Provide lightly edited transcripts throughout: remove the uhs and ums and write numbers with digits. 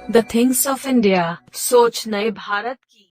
The things of India, सोच नए भारत की।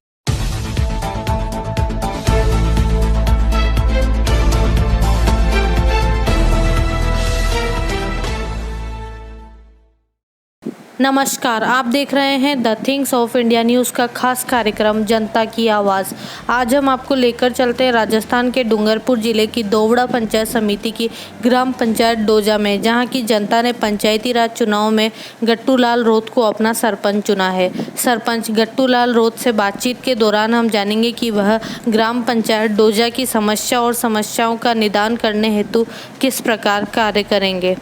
नमस्कार, आप देख रहे हैं the things of India news का खास कार्यक्रम जनता की आवाज़। आज हम आपको लेकर चलते हैं राजस्थान के डूंगरपुर जिले की दोवड़ा पंचायत समिति की ग्राम पंचायत डोजा में, जहां की जनता ने पंचायती राज चुनाव में गट्टूलाल रोत को अपना सरपंच चुना है। सरपंच गट्टूलाल रोत से बातचीत के दौरान हम जानेंगे कि वह ग्राम पंचायत डोजा की समस्या और समस्याओं का निदान करने हेतु किस प्रकार कार्य करेंगे।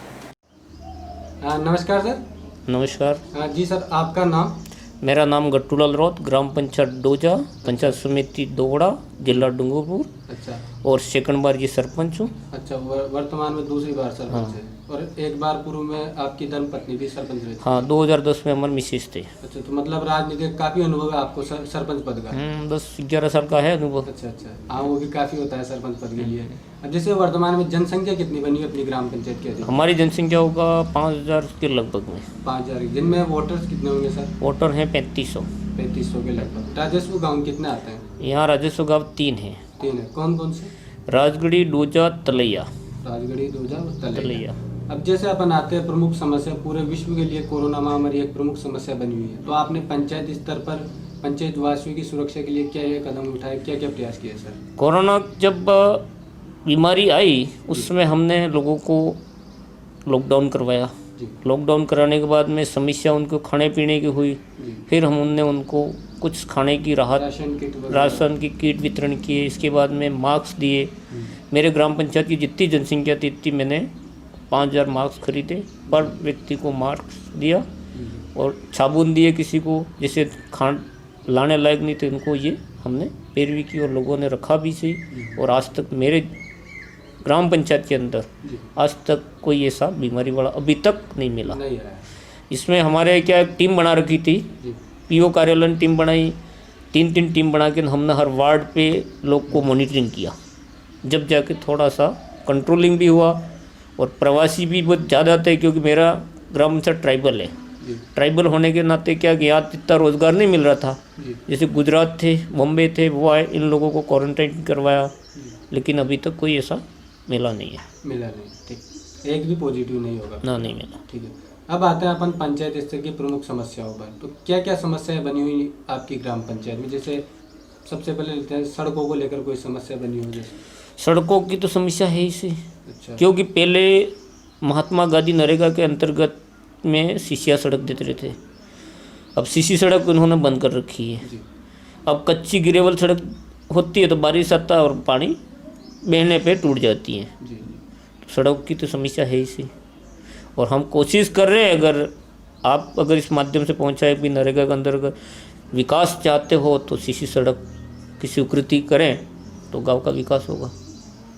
नमस्कार सर। नमस्कार। जी सर, आपका नाम? मेरा नाम गट्टूलाल रौत, ग्राम पंचायत डोजा, पंचायत समिति दोवड़ा, जिला डूंगरपुर। अच्छा। और सेकंड बार ये सरपंच हूँ। अच्छा, वर्तमान में दूसरी बार सरपंच है। और एक बार पूर्व में आपकी धर्मपत्नी भी सरपंच रही थी। हाँ, 2010 में हमारे मिसेज थे। अच्छा, तो मतलब राजनीति का काफी अनुभव है आपको सरपंच पद का? 10-11 साल का है अनुभव। अच्छा अच्छा, हाँ वो भी काफी होता है सरपंच पद के लिए। अब जैसे वर्तमान में जनसंख्या कितनी बनी है अपनी ग्राम पंचायत की? हमारी जनसंख्या होगा 5000 के लगभग में। 5000, जिनमें वोटर्स कितने होंगे सर? वोटर हैं 3500। 3500 के लगभग। राजस्व गाँव कितने आते हैं? यहाँ राजस्व गाँव 3 है। 3 है, कौन कौन से? राजगढ़ी, डोजा, तलैया। राजगढ़ी, डोजा और तलैया। अब जैसे अपन आते हैं, प्रमुख समस्या पूरे विश्व के लिए कोरोना महामारी एक प्रमुख समस्या बनी हुई है, तो आपने पंचायत स्तर पर पंचायत वासियों की सुरक्षा के लिए क्या ये कदम उठाए, क्या क्या प्रयास किए सर? कोरोना जब बीमारी आई उस समय हमने लोगों को लॉकडाउन करवाया। लॉकडाउन कराने के बाद में समस्या उनको खाने पीने की हुई। फिर हमने उनको कुछ खाने की राहत, राशन की किट वितरण किए। इसके बाद में मास्क दिए। मेरे ग्राम पंचायत की जितनी जनसंख्या थी इतनी मैंने 5000 मास्क खरीदे, पर व्यक्ति को मास्क दिया। और साबुन दिए किसी को, जैसे खान लाने लायक नहीं थे उनको ये हमने पैरवी की और लोगों ने रखा भी सही। और आज तक मेरे ग्राम पंचायत के अंदर आज तक कोई ऐसा बीमारी वाला अभी तक नहीं मिला। इसमें हमारे क्या एक टीम बना रखी थी, पीओ कार्यालय ने टीम बनाई। 3 टीम बना के हमने हर वार्ड पे लोग को मॉनिटरिंग किया, जब जाके थोड़ा सा कंट्रोलिंग भी हुआ। और प्रवासी भी बहुत ज़्यादा थे, क्योंकि मेरा ग्राम पंचायत ट्राइबल है। ट्राइबल होने के नाते क्या कि यहाँ इतना रोज़गार नहीं मिल रहा था। जैसे गुजरात थे, बॉम्बे थे, वो आए, इन लोगों को क्वारंटाइन करवाया, लेकिन अभी तक कोई ऐसा मिला नहीं है। मिला नहीं, ठीक, एक भी पॉजिटिव नहीं होगा ना, नहीं मिला। ठीक है। अब आते हैं अपन पंचायत स्तर की प्रमुख समस्याओं पर। तो क्या क्या समस्याएं बनी हुई आपकी ग्राम पंचायत में? जैसे सबसे पहले लेते हैं, सड़कों को लेकर कोई समस्या बनी हो? जैसे सड़कों की तो समस्या है ही सी। अच्छा। क्योंकि पहले महात्मा गांधी नरेगा के अंतर्गत में सीसिया सड़क देते रहते, अब सीसी सड़क उन्होंने बंद कर रखी है। अब कच्ची गिरेवल सड़क होती है तो बारिश आता है और पानी बहने पे टूट जाती है। तो सड़क की तो समस्या है ही सी। और हम कोशिश कर रहे हैं, अगर इस माध्यम से पहुंचाए भी नरेगा के अंतर्गत विकास चाहते हो तो सीसी सड़क की स्वीकृति करें तो गांव का विकास होगा।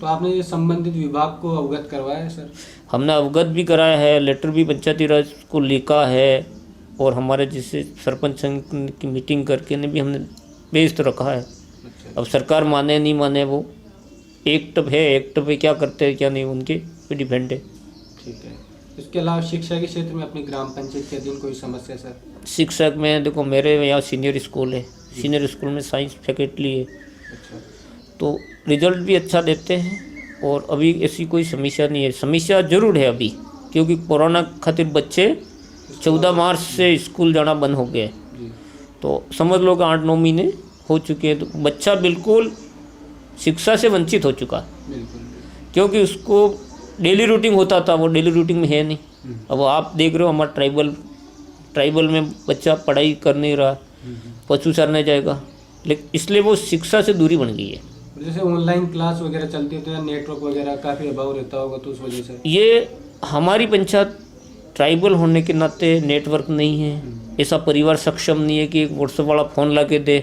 तो आपने ये संबंधित विभाग को अवगत करवाया है सर? हमने अवगत भी कराया है, लेटर भी पंचायती राज को लिखा है। और हमारे जैसे सरपंच संघ की मीटिंग करके ने भी हमने भेज तो रखा है। अब सरकार माने नहीं माने वो एक्ट है, एक्ट पे क्या करते हैं क्या नहीं उनके पे डिपेंड है। ठीक है। इसके अलावा शिक्षा के क्षेत्र में अपनी ग्राम पंचायत के अधीन कोई समस्या सर? शिक्षक में देखो, मेरे यहाँ सीनियर स्कूल है, सीनियर स्कूल में साइंस फैकल्टी है। अच्छा। तो रिजल्ट भी अच्छा देते हैं और अभी ऐसी कोई समस्या नहीं है। समस्या जरूर है अभी, क्योंकि कोरोना खातिर बच्चे 14 मार्च से स्कूल जाना बंद हो गए। तो समझ लो कि 8-9 महीने हो चुके हैं। तो बच्चा बिल्कुल शिक्षा से वंचित हो चुका, क्योंकि उसको डेली रूटीन होता था, वो डेली रूटीन में है नहीं। अब आप देख रहे हो हमारा ट्राइबल में बच्चा पढ़ाई कर नहीं रहा, पशु चरने जाएगा, लेकिन इसलिए वो शिक्षा से दूरी बन गई है। जैसे ऑनलाइन क्लास वगैरह चलती है तो नेटवर्क वगैरह काफ़ी अभाव रहता होगा, तो उस वजह से ये हमारी पंचायत ट्राइबल होने के नाते नेटवर्क नहीं है। ऐसा परिवार सक्षम नहीं है कि एक व्हाट्सएप वाला फ़ोन ला के दे।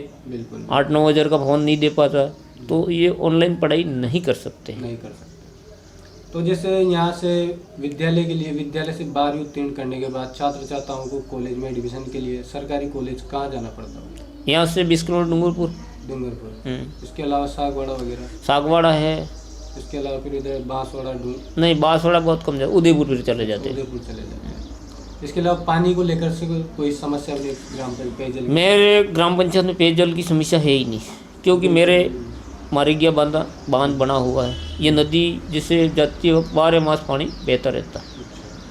8-9 हज़ार का फ़ोन नहीं दे पाता, तो ये ऑनलाइन पढ़ाई नहीं कर सकते। तो जैसे यहाँ से विद्यालय के लिए, विद्यालय से 12वीं उत्तीर्ण करने के बाद छात्र छात्राओं को कॉलेज में एडमिशन के लिए सरकारी कॉलेज कहाँ जाना पड़ता है? यहाँ से 20 किलोमीटर डूंगरपुर। इसके अलावा सागवाड़ा वगैरह? सागवाड़ा है। इसके अलावा फिर इधर बांसवाड़ा? नहीं, बांसवाड़ा बहुत कम जाए, उदयपुर फिर चले जाते हैं। उदयपुर चले जाते हैं। इसके अलावा पानी को लेकर से कोई समस्या अपने ग्राम पंचायत पेयजल मेरे ग्राम पंचायत में पेयजल की समस्या है ही नहीं, क्योंकि मेरे मारिगिया बांध बना हुआ है। ये नदी जिसे जाती है 12 मास पानी बहता रहता है,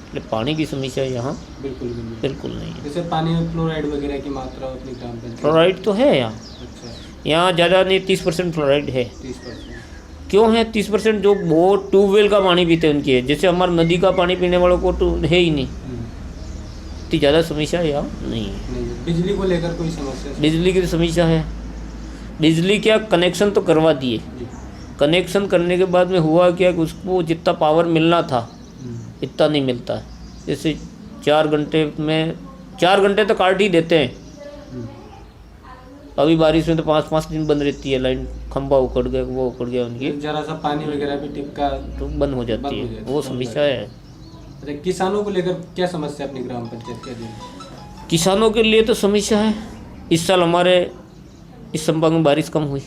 इसलिए पानी की समस्या यहाँ बिल्कुल भी नहीं। बिल्कुल नहीं है। जैसे पानी में फ्लोराइड वगैरह की मात्रा अपनी ग्राम पंचायत फ्लोराइड तो है यहाँ, अच्छा यहाँ ज़्यादा नहीं 30% फ्लोराइड है। 30%। क्यों है 30%? जो वो ट्यूबवेल का पानी पीते हैं उनकी है, जैसे हमारे नदी का पानी पीने वालों को तो है ही नहीं, इतनी ज़्यादा समस्या यहाँ नहीं है। नहीं, बिजली को लेकर कोई समस्या? बिजली की समस्या है। बिजली क्या, कनेक्शन तो करवा दिए, जी। कनेक्शन करने के बाद में हुआ क्या कि उसको जितना पावर मिलना था इतना नहीं मिलता है। जैसे 4 घंटे तो काट ही देते हैं। अभी बारिश में तो 5-5 दिन बंद रहती है लाइन, खंभा उखड़ गया, वो उखड़ गया उनकी, जरा सा पानी वगैरह भी टिपका तो बंद हो जाती है, वो समस्या है। अच्छा, किसानों को लेकर क्या समस्या अपनी ग्राम पंचायत के अधीन? किसानों के लिए तो समस्या है। इस साल हमारे इस संभाग में बारिश कम हुई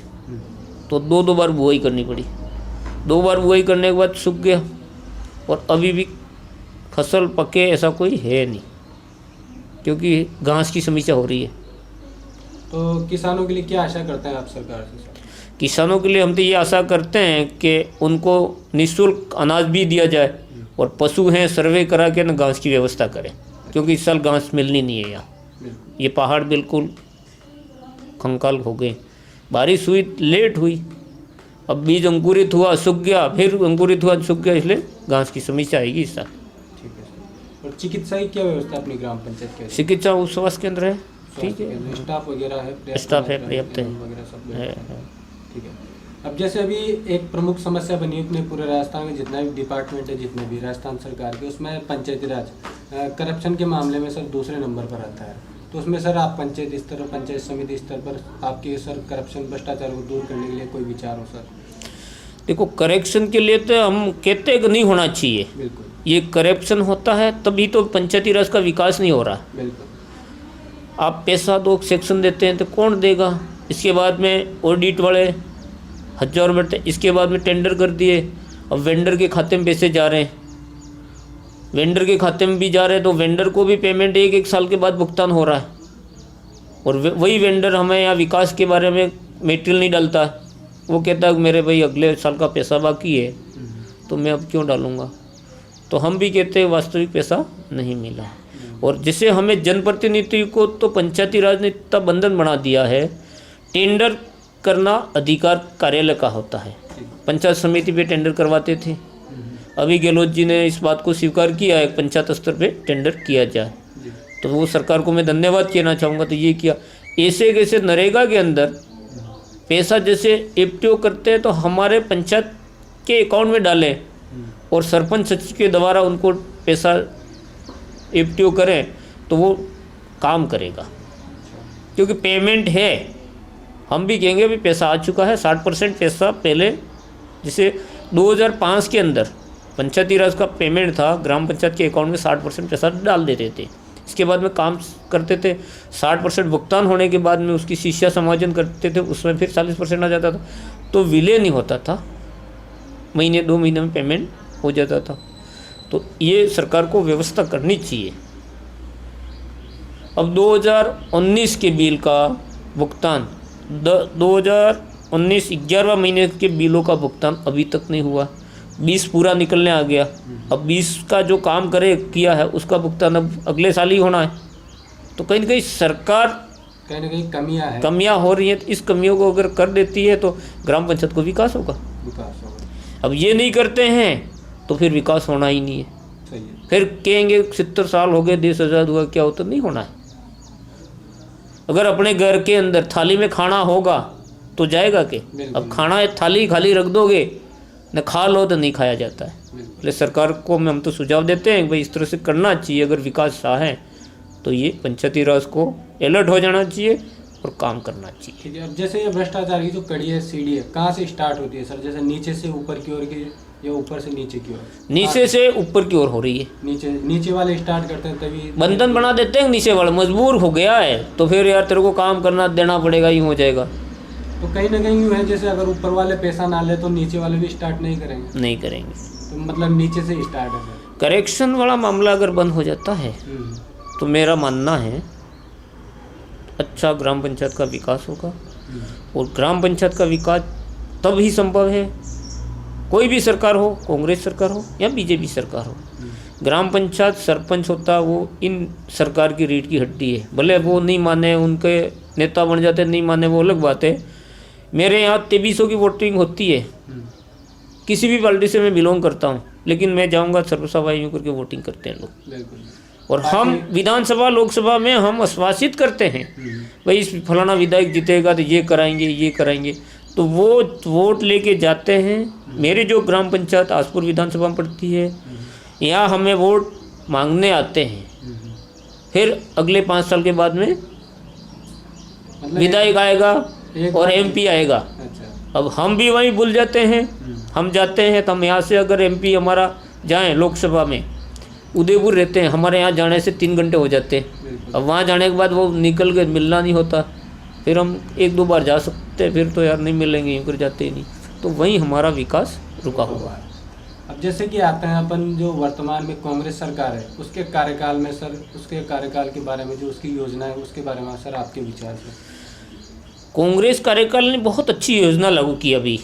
तो 2 बार बुआई करनी पड़ी। 2 बार बुआई करने के बाद सूख गया, और अभी भी फसल पके ऐसा कोई है नहीं, क्योंकि घास की समस्या हो रही है। तो किसानों के लिए क्या आशा करते हैं आप सरकार से? किसानों के लिए हम तो ये आशा करते हैं कि उनको निःशुल्क अनाज भी दिया जाए, और पशु हैं सर्वे करा के ना घास की व्यवस्था करें, क्योंकि इस साल घास मिलनी नहीं है यहाँ। ये पहाड़ बिल्कुल कंकाल हो गए। बारिश हुई लेट हुई, अब बीज अंकुरित हुआ सूख गया, फिर अंकुरित हुआ सूख गया, इसलिए घास की समस्या आएगी इस साल। ठीक है सर। और चिकित्सा की क्या व्यवस्था अपनी ग्राम पंचायत के? चिकित्सा उप स्वास्थ्य केंद्र है, ठीक है, स्टाफ वगैरह है? स्टाफ है, पर्याप्त है, वगैरह सब है। ठीक है। अब जैसे अभी एक प्रमुख समस्या बनी है अपने पूरे राजस्थान में, जितना भी डिपार्टमेंट है, जितने भी राजस्थान सरकार के, उसमें पंचायती राज करप्शन के मामले में सर दूसरे नंबर पर आता है। तो उसमें सर आप पंचायत स्तर और पंचायत समिति स्तर पर आपके सर करप्शन भ्रष्टाचार को दूर करने के लिए कोई विचार हो सर? देखो, करेक्शन के लिए तो हम कहते हैं कि नहीं होना चाहिए। बिल्कुल। ये करप्शन होता है तभी तो पंचायती राज का विकास नहीं हो रहा। बिल्कुल। आप पैसा दो, सेक्शन देते हैं तो कौन देगा? इसके बाद में ऑडिट वाले 1000 रुपये, इसके बाद में टेंडर कर दिए, अब वेंडर के खाते में पैसे जा रहे हैं, वेंडर के खाते में भी जा रहे हैं, तो वेंडर को भी पेमेंट 1-1 साल के बाद भुगतान हो रहा है, और वही वेंडर हमें यहाँ विकास के बारे में मेटेरियल नहीं डालता है। वो कहता है मेरे भाई अगले साल का पैसा बाकी है, तो मैं अब क्यों डालूँगा? तो हम भी कहते हैं वास्तविक पैसा नहीं मिला। और जिसे हमें जनप्रतिनिधि को तो पंचायती राज ने इतना बंधन बना दिया है, टेंडर करना अधिकार कार्यालय का होता है। पंचायत समिति पे टेंडर करवाते थे, अभी गहलोत जी ने इस बात को स्वीकार किया है पंचायत स्तर पे टेंडर किया जाए, तो वो सरकार को मैं धन्यवाद कहना चाहूँगा। तो ये किया, ऐसे कैसे नरेगा के अंदर पैसा जैसे एफटीओ करते हैं तो हमारे पंचायत के अकाउंट में डालें, और सरपंच सचिव के द्वारा उनको पैसा एफटीओ करें, तो वो काम करेगा, क्योंकि पेमेंट है। हम भी कहेंगे भी पैसा आ चुका है। 60% पैसा पहले, जैसे 2005 के अंदर पंचायती राज का पेमेंट था, ग्राम पंचायत के अकाउंट में 60% पैसा डाल देते थे, इसके बाद में काम करते थे। 60% भुगतान होने के बाद में उसकी शिष्या समायोजन करते थे, उसमें फिर 40% आ जाता था, तो विलय नहीं होता था, महीने 2 महीने में पेमेंट हो जाता था। तो ये सरकार को व्यवस्था करनी चाहिए। अब 2019 के बिल का भुगतान, 2019 11वां महीने के बिलों का भुगतान अभी तक नहीं हुआ। 20 पूरा निकलने आ गया, अब 20 का जो काम किया है उसका भुगतान अब अगले साल ही होना है। तो कहीं ना कहीं सरकार कहीं ना कहीं कमियां हो रही हैं। तो इस कमियों को अगर कर देती है तो ग्राम पंचायत को विकास होगा। अब ये नहीं करते हैं तो फिर विकास होना ही नहीं है। सही है। फिर कहेंगे 70 साल हो गए, देश आज़ाद हुआ, क्या होता? नहीं होना है। अगर अपने घर के अंदर थाली में खाना होगा तो जाएगा कि? अब खाना थाली खाली रख दोगे, न खा लो तो नहीं खाया जाता है। इसलिए सरकार को हम तो सुझाव देते हैं भाई इस तरह से करना चाहिए। अगर विकास चाहें तो ये पंचायती राज को अलर्ट हो जाना चाहिए और काम करना चाहिए। ठीक है। अब जैसे ये भ्रष्टाचार की जो कड़ी है, सीढ़ी है, कहाँ से स्टार्ट होती है सर? जैसे नीचे से ऊपर की ओर की, या ऊपर से नीचे की ओर? नीचे से ऊपर की ओर हो रही है। नीचे वाले स्टार्ट करते हैं तभी बंधन बना देते हैं। नीचे वाला मजबूर हो गया है तो फिर यार तेरे को काम करना देना पड़ेगा, यूँ हो जाएगा। तो कहीं ना कहीं यूँ है, जैसे अगर ऊपर वाले पैसा ना ले तो नीचे वाले भी स्टार्ट नहीं करेंगे। नहीं करेंगे। तो मतलब नीचे से स्टार्ट है सर। करेक्शन वाला मामला अगर बंद हो जाता है तो मेरा मानना है अच्छा ग्राम पंचायत का विकास होगा। और ग्राम पंचायत का विकास तब ही संभव है, कोई भी सरकार हो, कांग्रेस सरकार हो या बीजेपी सरकार हो। ग्राम पंचायत सरपंच होता है वो इन सरकार की रीढ़ की हड्डी है। भले वो नहीं माने, उनके नेता बन जाते, नहीं माने वो अलग बात है। मेरे यहाँ 2300 की वोटिंग होती है, किसी भी पार्टी से मैं बिलोंग करता हूँ, लेकिन मैं जाऊँगा सर्वसभा यूँ करके वोटिंग करते हैं लोग। और हम विधानसभा लोकसभा में हम आश्वासित करते हैं भाई इस फलाना विधायक जीतेगा तो ये कराएंगे ये कराएंगे, तो वो वोट लेके जाते हैं। मेरे जो ग्राम पंचायत आसपुर विधानसभा में पड़ती है, यहाँ हमें वोट मांगने आते हैं, फिर अगले 5 साल के बाद में विधायक आएगा और एमपी आएगा। अब हम भी वहीं भूल जाते हैं, हम जाते हैं तो हम यहाँ से अगर एमपी हमारा जाएं लोकसभा में, उदयपुर रहते हैं, हमारे यहाँ जाने से 3 घंटे हो जाते हैं। अब वहाँ जाने के बाद वो निकल के मिलना नहीं होता, फिर हम 1-2 बार जा सकते हैं, फिर तो यार नहीं मिलेंगे, यूँ कर जाते ही नहीं, तो वहीं हमारा विकास रुका हुआ है। अब जैसे कि आते हैं अपन जो वर्तमान में कांग्रेस सरकार है उसके कार्यकाल में सर, उसके कार्यकाल के बारे में जो उसकी योजना है उसके बारे में सर आपके विचार से। कांग्रेस कार्यकाल ने बहुत अच्छी योजना लागू की अभी,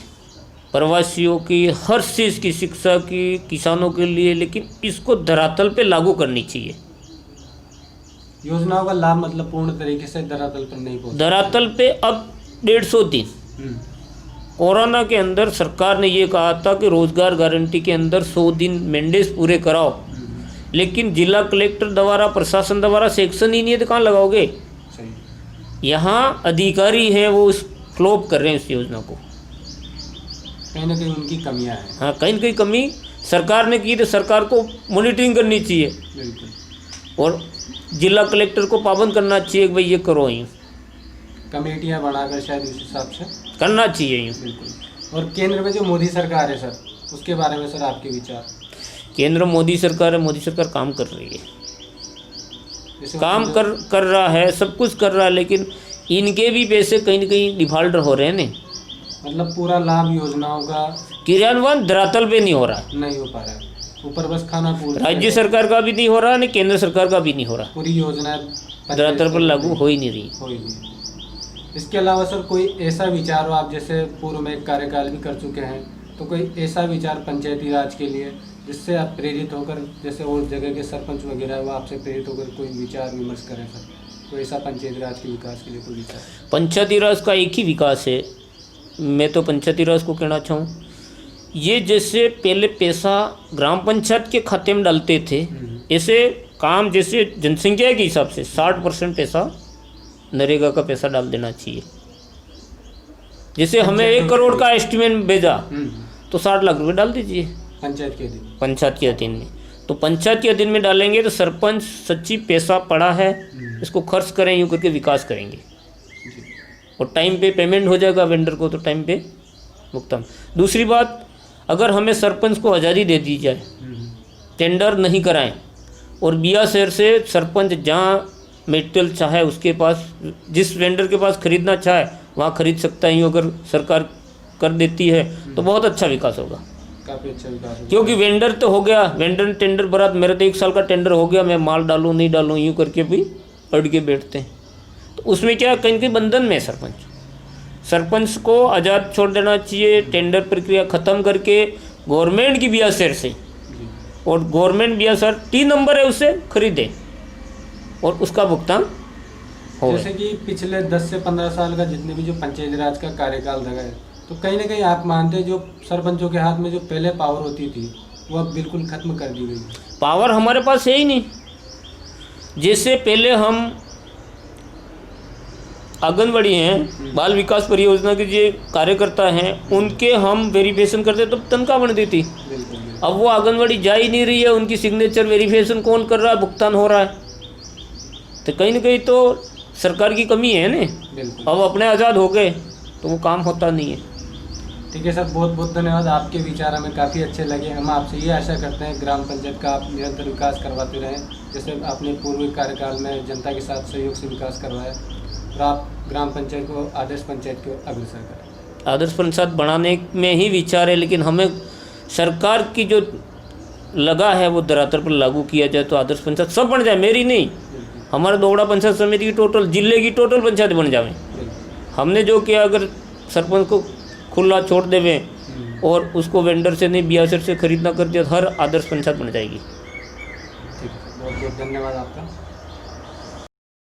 प्रवासियों की, हर चीज़ की, शिक्षा की, किसानों के लिए, लेकिन इसको धरातल पे लागू करनी चाहिए। योजनाओं का लाभ मतलब पूर्ण तरीके से धरातल पर नहीं पहुंचा। धरातल पे अब 150 दिन कोरोना के अंदर सरकार ने ये कहा था कि रोजगार गारंटी के अंदर 100 दिन मैंडेज पूरे कराओ, लेकिन जिला कलेक्टर द्वारा, प्रशासन द्वारा सेक्शन ही नहीं है तो कहाँ लगाओगे। यहाँ अधिकारी हैं वो फ्लॉप कर रहे हैं इस योजना को, कहीं ना कहीं उनकी कमियां हैं। हाँ, कहीं ना कहीं कमी सरकार ने की, तो सरकार को मॉनिटरिंग करनी चाहिए और जिला कलेक्टर को पाबंद करना चाहिए कि भाई ये करो, यूँ कमेटियां बनाकर शायद उस हिसाब से करना चाहिए यूँ। बिल्कुल। और केंद्र में जो मोदी सरकार है सर, उसके बारे में सर आपके विचार। केंद्र मोदी सरकार है, मोदी सरकार काम कर रही है, काम कर रहा है, सब कुछ कर रहा है, लेकिन इनके भी पैसे कहीं ना कहीं डिफॉल्टर हो रहे हैं ना। मतलब पूरा लाभ योजनाओं का क्रियान्वयन धरातल पे नहीं हो रहा है, नहीं हो पा रहा है, ऊपर बस खाना पूरा। राज्य सरकार का भी नहीं हो रहा, नहीं केंद्र सरकार का भी नहीं हो रहा, पूरी योजना धरातल पर लागू हो ही नहीं रही। इसके अलावा सर कोई ऐसा विचार हो, आप जैसे पूर्व में एक कार्यकाल भी कर चुके हैं, तो कोई ऐसा विचार पंचायती राज के लिए जिससे आप प्रेरित होकर, जैसे और जगह के सरपंच वगैरह वो आपसे प्रेरित होकर कोई विचार विमर्श करें सर, तो ऐसा पंचायती राज के विकास के लिए कोई विचार। पंचायती राज का एक ही विकास है, मैं तो पंचायती राज को कहना चाहूँ, ये जैसे पहले पैसा ग्राम पंचायत के खाते में डालते थे, ऐसे काम जैसे जनसंख्या के हिसाब से 60% पैसा नरेगा का पैसा डाल देना चाहिए। जैसे हमें 1 करोड़ का एस्टिमेट भेजा तो 60 लाख रुपए डाल दीजिए पंचायत के अधीन में। तो पंचायत के अधीन में डालेंगे तो सरपंच सच्ची पैसा पड़ा है, इसको खर्च करें, यूँ करके विकास करेंगे और टाइम पे पेमेंट हो जाएगा वेंडर को, तो टाइम पे भुगतान। दूसरी बात, अगर हमें सरपंच को आज़ादी दे दी जाए, टेंडर नहीं कराएं और बिया शहर से सरपंच जहाँ मेटेरियल चाहे उसके पास, जिस वेंडर के पास खरीदना चाहे वहाँ खरीद सकता है, यूँ अगर सरकार कर देती है तो बहुत अच्छा विकास होगा, काफ़ी अच्छा विकास होगा। क्योंकि वेंडर तो हो गया, वेंडर टेंडर भरा, मेरा तो 1 साल का टेंडर हो गया, मैं माल डालूँ नहीं डालूँ यूँ करके भी अड़ के बैठते हैं। तो उसमें क्या कहीं कहीं बंधन में सरपंच को आज़ाद छोड़ देना चाहिए, टेंडर प्रक्रिया ख़त्म करके गवर्नमेंट की बिया शेयर से, और गवर्नमेंट बिया शेयर 3 नंबर है उससे खरीदे और उसका भुगतान हो। जैसे कि पिछले 10 से 15 साल का जितने भी जो पंचायती राज का कार्यकाल रहा है, तो कहीं ना कहीं आप मानते हैं जो सरपंचों के हाथ में जो पहले पावर होती थी वो अब बिल्कुल ख़त्म कर दी गई। पावर हमारे पास है ही नहीं। जैसे पहले हम आंगनबाड़ी हैं, बाल विकास परियोजना के जो कार्यकर्ता हैं, उनके हम वेरिफिकेशन करते तो तनख्वाह बढ़ती थी। अब वो आंगनबाड़ी जा ही नहीं रही है, उनकी सिग्नेचर वेरिफिकेशन कौन कर रहा है, भुगतान हो रहा है। तो कहीं ना कहीं तो सरकार की कमी है ना। अब अपने आज़ाद हो गए तो वो काम होता नहीं है। ठीक है सर, बहुत बहुत धन्यवाद। आपके विचार हमें काफ़ी अच्छे लगे। हम आपसे ये आशा करते हैं ग्राम पंचायत का आप निरंतर विकास करवाते रहें, जैसे आपने पूर्व कार्यकाल में जनता के साथ सहयोग से विकास करवाया, और आप ग्राम पंचायत को आदर्श पंचायत को अग्रसर करें। आदर्श पंचायत बनाने में ही विचार है, लेकिन हमें सरकार की जो लगा है वो धरातल पर लागू किया जाए तो आदर्श पंचायत सब बन जाए, मेरी नहीं, हमारे दोगड़ा पंचायत समिति की टोटल जिले की टोटल पंचायत बन जाए। हमने जो किया, अगर सरपंच को खुला छोड़ देवे और उसको वेंडर से नहीं बियासर से खरीदना कर दिया तो हर आदर्श पंचायत बन जाएगी। ठीक है, बहुत बहुत धन्यवाद आपका।